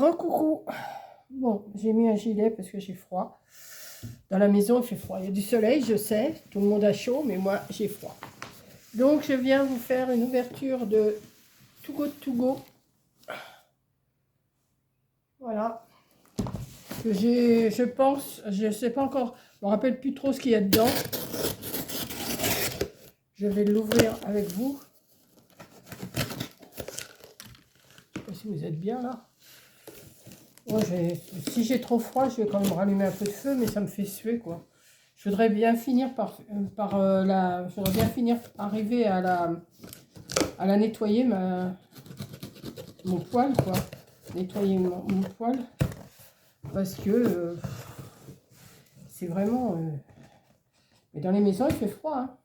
Grand coucou. Bon, j'ai mis un gilet parce que j'ai froid. Dans la maison, il fait froid. Il y a du soleil, je sais. Tout le monde a chaud, mais moi, j'ai froid. Donc, je viens vous faire une ouverture de Too Good To Go. Voilà. Que je pense, je ne sais pas encore, je ne me rappelle plus trop ce qu'il y a dedans. Je vais l'ouvrir avec vous. Je ne sais pas si vous êtes bien là. Moi, si j'ai trop froid, je vais quand même rallumer un peu de feu, mais ça me fait suer, quoi. Je voudrais bien finir je voudrais bien finir arriver à la nettoyer mon poil, quoi. Nettoyer mon poil, parce que c'est vraiment. Mais dans les maisons, il fait froid. Hein.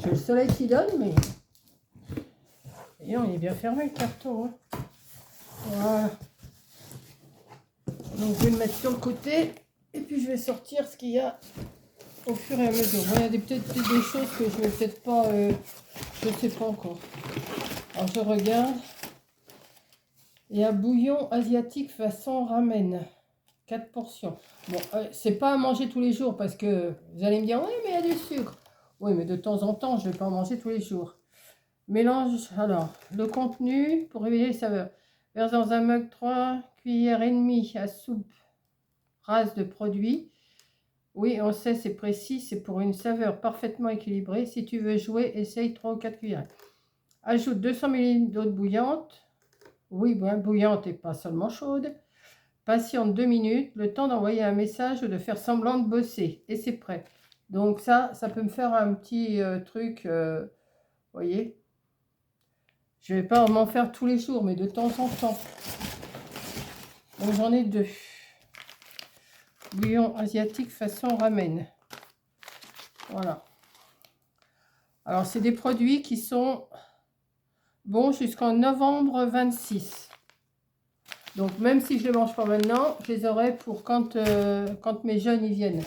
J'ai le soleil qui donne, mais et on est bien fermé le carton. Hein. Voilà. Donc je vais le mettre sur le côté et puis je vais sortir ce qu'il y a au fur et à mesure. Bon, il y a peut-être des choses que je vais peut-être pas, je ne sais pas encore. Alors je regarde. Il y a bouillon asiatique façon ramen, 4 portions. Bon, c'est pas à manger tous les jours parce que vous allez me dire oui mais il y a du sucre. Oui mais de temps en temps je vais pas en manger tous les jours. Mélange, alors le contenu pour réveiller les saveurs. Verse dans un mug 3 cuillères et demie à soupe rase de produits. Oui, on sait, c'est précis, c'est pour une saveur parfaitement équilibrée. Si tu veux jouer, essaye 3 ou 4 cuillères. Ajoute 200 ml d'eau bouillante. Oui, bien bouillante et pas seulement chaude. Patiente 2 minutes, le temps d'envoyer un message ou de faire semblant de bosser. Et c'est prêt. Donc ça peut me faire un petit truc, vous voyez. Je ne vais pas m'en faire tous les jours, mais de temps en temps. Donc j'en ai 2. Bouillon asiatique façon ramen. Voilà. Alors, c'est des produits qui sont bons jusqu'en novembre 26. Donc, même si je ne les mange pas maintenant, je les aurai pour quand mes jeunes y viennent.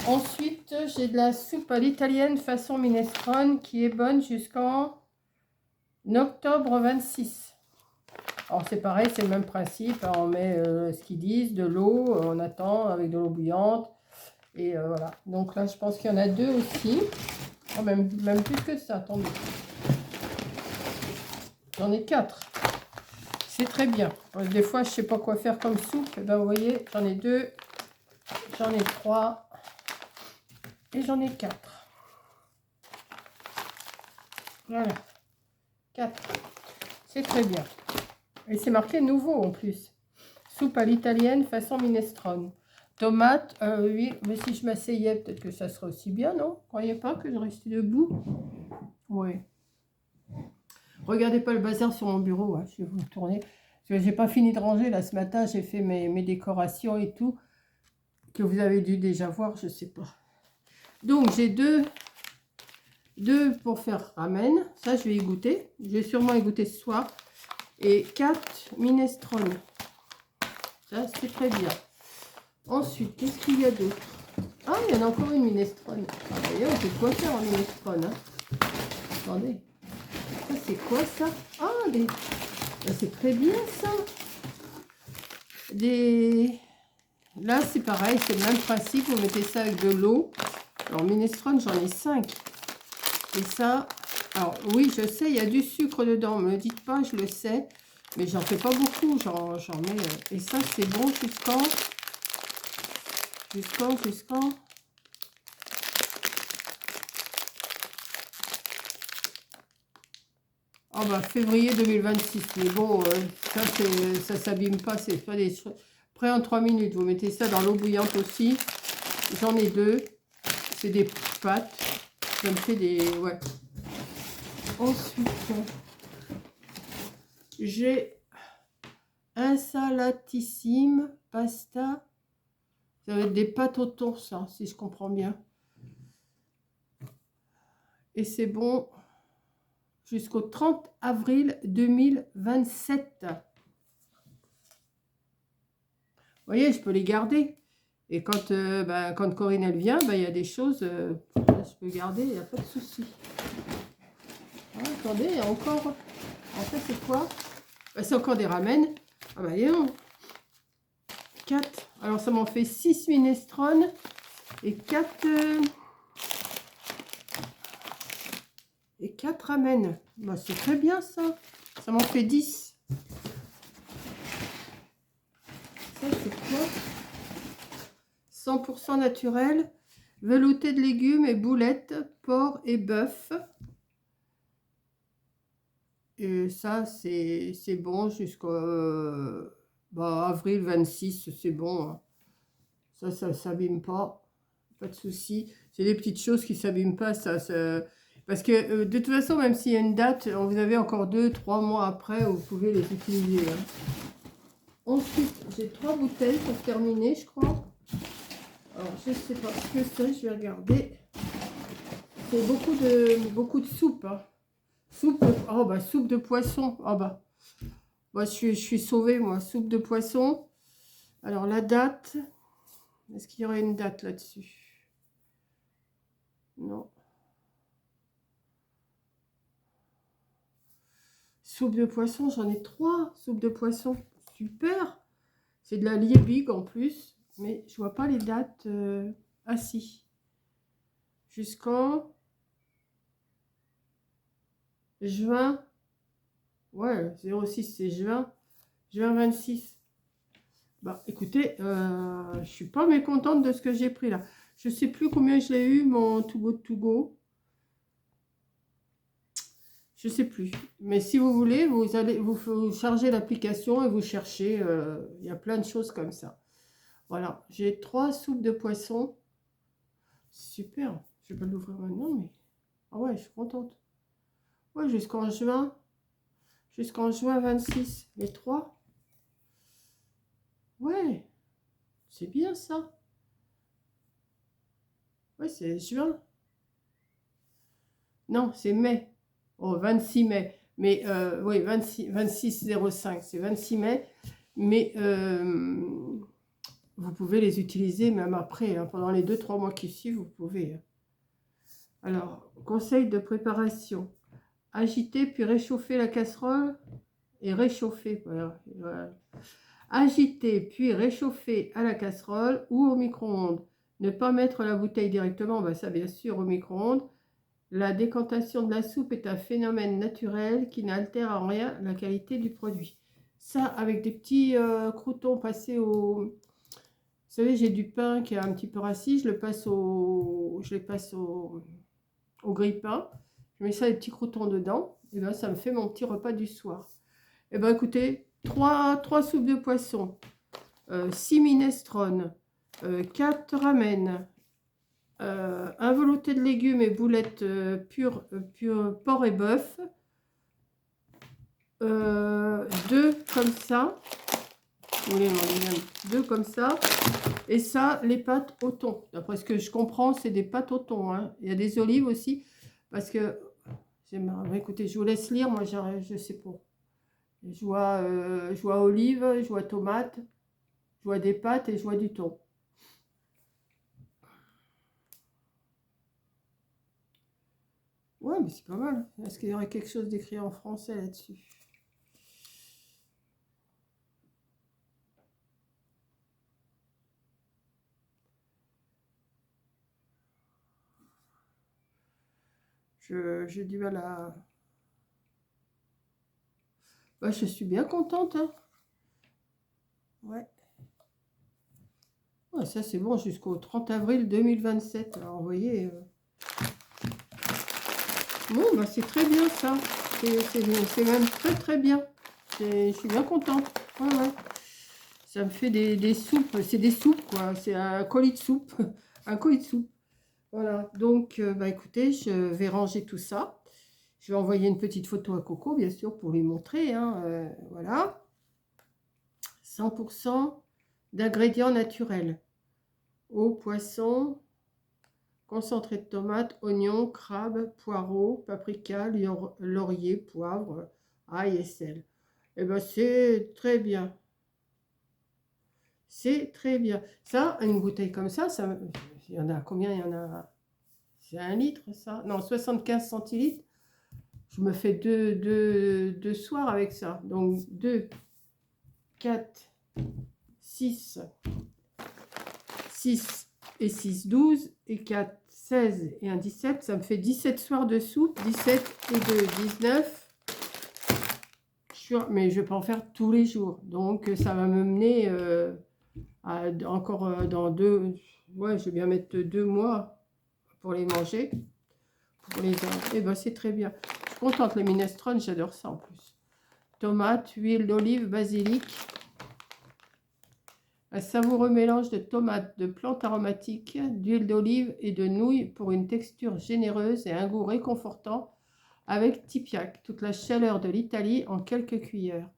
Ensuite, j'ai de la soupe à l'italienne façon minestrone qui est bonne jusqu'en octobre 26. Alors, c'est pareil, c'est le même principe. On met ce qu'ils disent, de l'eau, on attend avec de l'eau bouillante. Et voilà. Donc là, je pense qu'il y en a 2 aussi. Oh, même plus que ça, attendez. J'en ai 4. C'est très bien. Des fois, je ne sais pas quoi faire comme soupe. Et ben, vous voyez, j'en ai 2, j'en ai 3 et j'en ai 4. Voilà. 4. C'est très bien. Et c'est marqué nouveau en plus. Soupe à l'italienne façon minestrone. Tomate, oui, mais si je m'asseyais, peut-être que ça serait aussi bien, non? Vous croyez pas que je restais debout? Oui. Regardez pas le bazar sur mon bureau, hein. Je vais vous le tourner. Parce que j'ai pas fini de ranger, là, ce matin, j'ai fait mes décorations et tout, que vous avez dû déjà voir, je sais pas. Donc, j'ai deux pour faire ramen. Ça, je vais y goûter. Je vais sûrement y goûter ce soir. Et 4 minestrone. Ça, c'est très bien. Ensuite, qu'est-ce qu'il y a d'autre? Ah, il y en a encore une minestrone. Ah, d'ailleurs, on peut quoi faire en minestrone. Hein. Attendez. Ça, c'est quoi ça? Ah, c'est très bien ça. Là, c'est pareil, c'est le même principe. Vous mettez ça avec de l'eau. Alors, minestrone, j'en ai 5. Et ça, alors oui, je sais, il y a du sucre dedans. Ne me dites pas, je le sais. Mais j'en fais pas beaucoup. J'en mets. Et ça, c'est bon jusqu'en. Oh bah, février 2026. Mais bon, ça s'abîme pas. C'est pas des choses. Prêt en 3 minutes. Vous mettez ça dans l'eau bouillante aussi. J'en ai 2. C'est des pâtes. Ça me fait des. Ouais. Ensuite, j'ai insalatissime pasta. Ça va être des pâtes au thon, ça, si je comprends bien. Et c'est bon jusqu'au 30 avril 2027. Vous voyez, je peux les garder. Et quand Corinne, elle vient, il y a des choses, je peux garder, il n'y a pas de souci. Ah, attendez, il y a encore... En fait, c'est quoi? C'est encore des ramen. Ah bah, non. 4. Alors, ça m'en fait 6 minestrone et 4... et 4 ramen. Bah, c'est très bien, ça. Ça m'en fait 10. Ça, c'est quoi? 100% naturel. Velouté de légumes et boulettes, porc et bœuf. Et ça, c'est bon jusqu'au avril 26, c'est bon. Hein. Ça s'abîme pas. Pas de souci. C'est des petites choses qui s'abîment pas. Parce que de toute façon, même s'il y a une date, vous avez encore 2-3 mois après, vous pouvez les utiliser. Hein. Ensuite, j'ai 3 bouteilles pour terminer, je crois. Alors, je ne sais pas ce que c'est, je vais regarder. C'est beaucoup de soupe. Hein. Soupe de poisson. Ah bah, moi, je suis sauvée, moi. Soupe de poisson. Alors, la date. Est-ce qu'il y aurait une date là-dessus? Non. Soupe de poisson, j'en ai 3. Soupe de poisson. Super. C'est de la Liebig en plus. Mais je vois pas les dates. Ah si. Jusqu'en juin. Ouais, 06, c'est juin. Juin 26. Bah, écoutez, je suis pas mécontente de ce que j'ai pris là. Je sais plus combien je l'ai eu, mon Too Good To Go. Je sais plus. Mais si vous voulez, vous allez vous charger l'application et vous cherchez. Il y a plein de choses comme ça. Voilà, j'ai 3 soupes de poisson. Super. Je vais pas l'ouvrir maintenant, mais... Ah ouais, je suis contente. Ouais, jusqu'en juin. Jusqu'en juin 26. Les 3. Ouais, c'est bien ça. Ouais, c'est juin. Non, c'est mai. Oh, 26 mai. Mais oui, 26 05, c'est 26 mai. Mais vous pouvez les utiliser même après. Hein, pendant les 2-3 mois qui suivent, vous pouvez. Hein. Alors, conseil de préparation. Agiter puis réchauffer la casserole et réchauffer. Voilà. Agiter puis réchauffer à la casserole ou au micro-ondes. Ne pas mettre la bouteille directement, bah ça bien sûr au micro-ondes. La décantation de la soupe est un phénomène naturel qui n'altère en rien la qualité du produit. Ça, avec des petits croûtons passés au... Vous savez, j'ai du pain qui est un petit peu rassis, je les passe au grille-pain. Je mets ça, des petits croûtons dedans. Et bien, ça me fait mon petit repas du soir. Et bien, écoutez, 3 soupes de poisson, 6 minestrone, 4 ramen, un velouté de légumes et boulettes pur porc et bœuf, 2 comme ça, vous voulez deux comme ça, et ça, les pâtes au thon. D'après ce que je comprends, c'est des pâtes au thon. Hein. Il y a des olives aussi, parce que, écoutez, je vous laisse lire, moi je sais pas. Je vois olives, je vois tomates, je vois des pâtes et je vois du thon. Ouais, mais c'est pas mal. Est-ce qu'il y aurait quelque chose d'écrit en français là-dessus? J'ai du mal à... Bah, je suis bien contente. Hein. Ouais. Ouais, ça c'est bon jusqu'au 30 avril 2027. Alors, vous voyez... Bon, bah, c'est très bien ça. C'est même très très bien. Je suis bien contente. Ouais, ouais. Ça me fait des soupes. C'est des soupes, quoi. C'est un colis de soupe. Un colis de soupe. Voilà. Donc, bah, écoutez, je vais ranger tout ça. Je vais envoyer une petite photo à Coco, bien sûr, pour lui montrer. Hein, voilà. 100% d'ingrédients naturels. Eau, poisson, concentré de tomates, oignons, crabes, poireaux, paprika, laurier, poivre, ail et sel. Et ben c'est très bien. C'est très bien. Ça, une bouteille comme ça, il y en a combien? Il y en a... C'est 1 litre, ça? Non, 75 centilitres. Je me fais deux soirs avec ça. Donc, 2 4, 6, 6 et 6, 12, et 4, 16 et un 17, ça me fait 17 soirs de soupe, 17 et 2, 19. Mais je vais pas en faire tous les jours, donc ça va me mener encore dans 2, ouais, je vais bien mettre 2 mois pour les manger, pour les et ben c'est très bien. Je suis contente, les minestrone, j'adore ça en plus. Tomates, huile d'olive, basilic. Un savoureux mélange de tomates, de plantes aromatiques, d'huile d'olive et de nouilles pour une texture généreuse et un goût réconfortant, avec tipiac, toute la chaleur de l'Italie en quelques cuillères.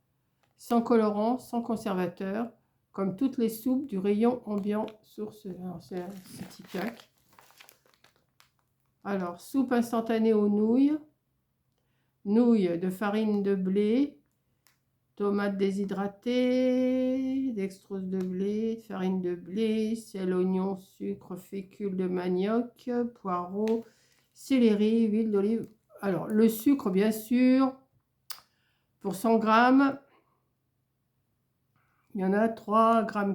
Sans colorant, sans conservateur, comme toutes les soupes du rayon ambiant source. C'est tipiac. Alors, soupe instantanée aux nouilles, nouilles de farine de blé, tomates déshydratées, dextrose de blé, farine de blé, sel, oignon, sucre, fécule de manioc, poireaux, céleri, huile d'olive. Alors, le sucre, bien sûr, pour 100 grammes, il y en a 3,4 grammes.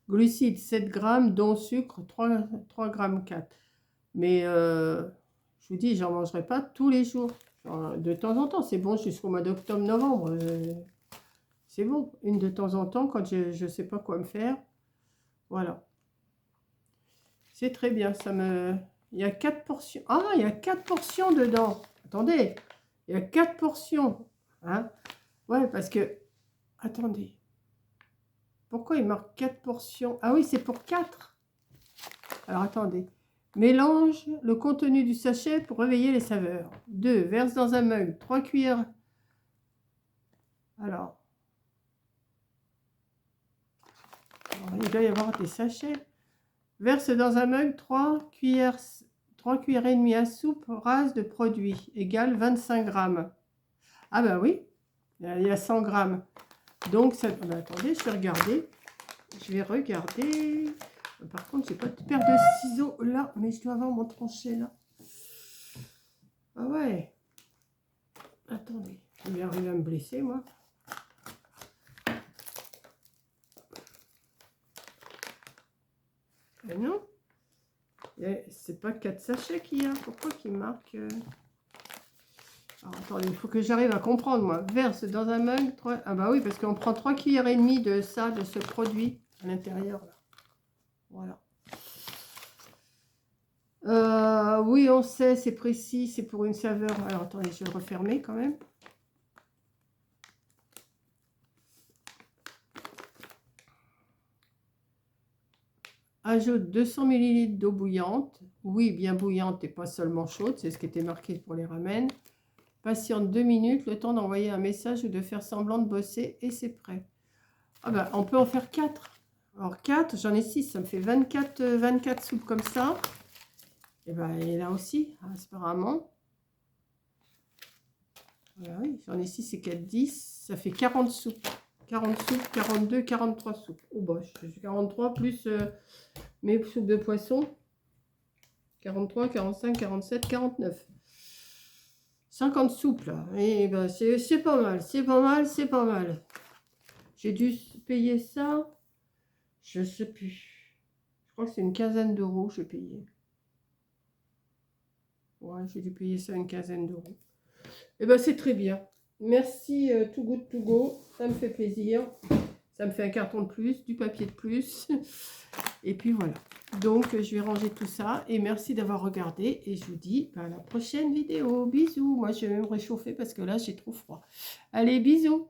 Glucides, 7 grammes, dont sucre, 3,4 grammes. Mais je vous dis, j'en mangerai pas tous les jours. De temps en temps, c'est bon jusqu'au mois d'octobre-novembre. C'est bon, une de temps en temps, quand je ne sais pas quoi me faire. Voilà. C'est très bien, ça me... Il y a 4 portions. Ah, il y a 4 portions dedans. Attendez, il y a 4 portions. Hein? Ouais, parce que... Attendez. Pourquoi il marque 4 portions? Ah oui, c'est pour 4. Alors, attendez. Mélange le contenu du sachet pour réveiller les saveurs. 2. Verse dans un mug 3 cuillères. Alors, il doit y avoir des sachets. Verse dans un mug 3 cuillères et demie à soupe rase de produit, égale 25 grammes. Ah bah oui, il y a 100 grammes. Donc, ça... bah, attendez, je vais regarder. Par contre, j'ai pas de paire de ciseaux là, mais je dois avoir mon tranché là. Ah ouais. Attendez, je vais arriver à me blesser moi. Mais non, c'est pas 4 sachets qu'il y a. Pourquoi qu'il marque Alors, attendez, il faut que j'arrive à comprendre moi. Verse dans un mug 3... Ah bah oui, parce qu'on prend 3 cuillères et demie de ça, de ce produit à l'intérieur là. Voilà. Oui, on sait, c'est précis, c'est pour une saveur. Alors, attendez, je vais le refermer quand même. Ajoute 200 ml d'eau bouillante. Oui, bien bouillante et pas seulement chaude, c'est ce qui était marqué pour les ramen. Patiente 2 minutes, le temps d'envoyer un message ou de faire semblant de bosser et c'est prêt. Ah ben, on peut en faire 4. Alors 4, j'en ai 6, ça me fait 24 soupes comme ça. Et ben, et là aussi, apparemment. Oui, j'en ai 6 et 4, 10. Ça fait 40 soupes. 40 soupes, 42, 43 soupes. Oh bah, je suis 43 plus mes soupes de poisson. 43, 45, 47, 49. 50 soupes là. Et ben, c'est pas mal, c'est pas mal, c'est pas mal. J'ai dû payer ça. Je sais plus. Je crois que c'est une quinzaine d'euros j'ai payé. Ouais, j'ai dû payer ça une quinzaine d'euros. Et ben c'est très bien. Merci Too Good To Go. Ça me fait plaisir. Ça me fait un carton de plus, du papier de plus. Et puis voilà. Donc je vais ranger tout ça. Et merci d'avoir regardé. Et je vous dis à la prochaine vidéo. Bisous. Moi je vais me réchauffer parce que là j'ai trop froid. Allez, bisous.